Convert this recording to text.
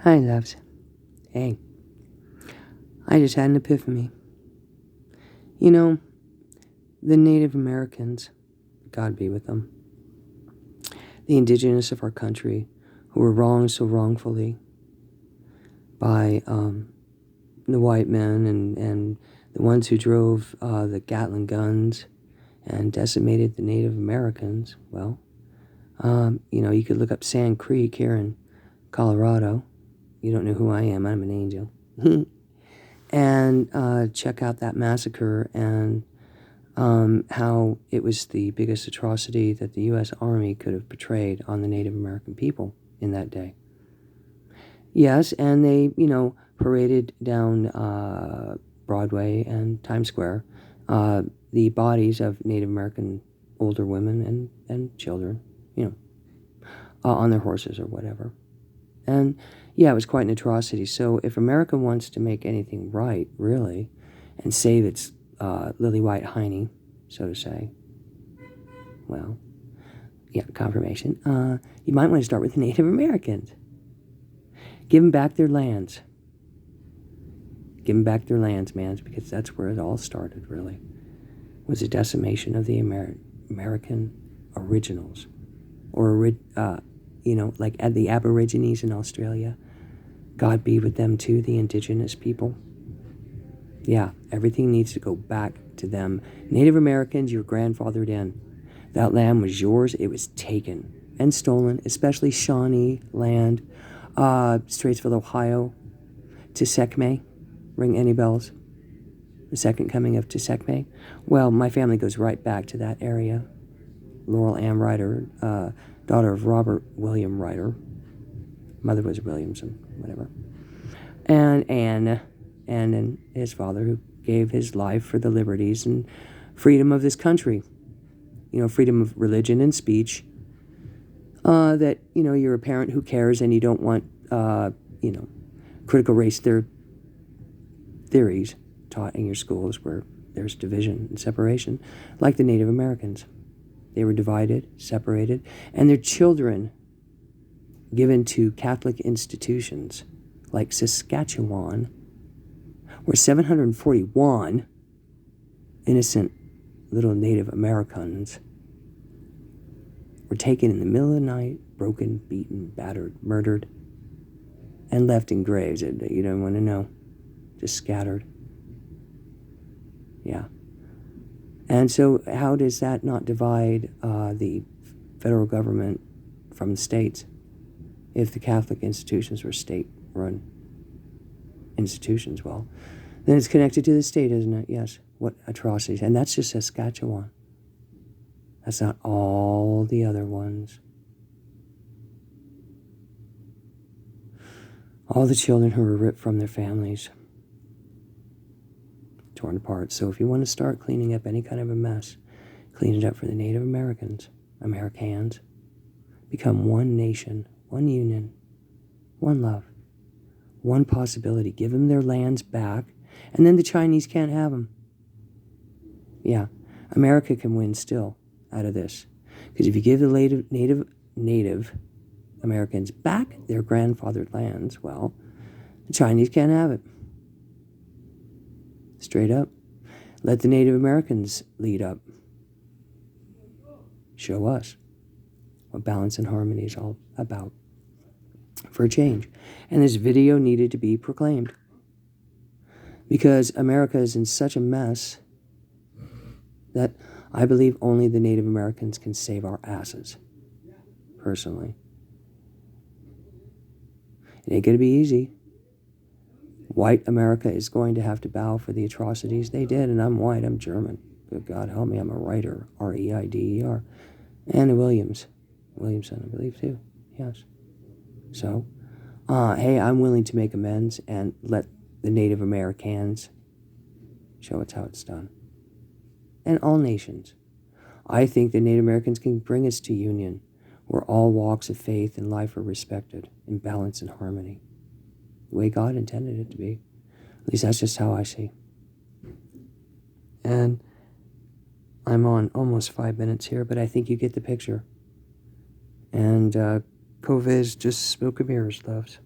Hi, loves. Hey, I just had an epiphany. You know, the Native Americans, God be with them, the Indigenous of our country, who were wronged so wrongfully by the white men and the ones who drove the Gatling guns and decimated the Native Americans. Well, you could look up Sand Creek here in Colorado. You don't know who I am. I'm an angel. And check out that massacre and how it was the biggest atrocity that the U.S. Army could have portrayed on the Native American people in that day. Yes, and they, paraded down Broadway and Times Square the bodies of Native American older women and children, on their horses or whatever. And yeah, it was quite an atrocity. So if America wants to make anything right, really, and save its lily white hiney, so to say, well, yeah, confirmation, you might want to start with the Native Americans. Give them back their lands. Give them back their lands, man, because that's where it all started, really, was a decimation of the American originals, or like at the Aborigines in Australia. God be with them too, the Indigenous people. Yeah, everything needs to go back to them. Native Americans, you're grandfathered in. That land was yours. It was taken and stolen, especially Shawnee land, Straitsville, Ohio, Tsekme. Ring any bells? The second coming of Tsekme? Well, my family goes right back to that area. Laurel Ann Ryder, daughter of Robert William Ryder. Mother was Williamson, whatever. And Anne, and his father, who gave his life for the liberties and freedom of this country. Freedom of religion and speech. That, you're a parent who cares and you don't want, critical race theories taught in your schools where there's division and separation, like the Native Americans. They were divided, separated, and their children given to Catholic institutions like Saskatchewan, where 741 innocent little Native Americans were taken in the middle of the night, broken, beaten, battered, murdered, and left in graves that you don't want to know, just scattered. Yeah. And so how does that not divide the federal government from the states if the Catholic institutions were state-run institutions? Well, then it's connected to the state, isn't it? Yes. What atrocities. And that's just Saskatchewan. That's not all the other ones. All the children who were ripped from their families, torn apart. So if you want to start cleaning up any kind of a mess, clean it up for the Native Americans, Amer-I-CANs. Become one nation, one union, one love, one possibility. Give them their lands back, and then the Chinese can't have them. Yeah, America can win still out of this. Because if you give the Native Americans back their grandfathered lands, well, the Chinese can't have it. Straight up. Let the Native Americans lead up. Show us what balance and harmony is all about for a change. And this video needed to be proclaimed because America is in such a mess that I believe only the Native Americans can save our asses, personally. It ain't going to be easy. White America is going to have to bow for the atrocities they did, and I'm white, I'm German. Good God help me, I'm a writer, R-E-I-D-E-R. And a Williamson, I believe, too, yes. So, hey, I'm willing to make amends and let the Native Americans show us how it's done. And all nations. I think the Native Americans can bring us to union, where all walks of faith and life are respected in balance and harmony. The way God intended it to be. At least that's just how I see. And I'm on almost 5 minutes here, but I think you get the picture. And Coviz just smoke and mirrors, loves.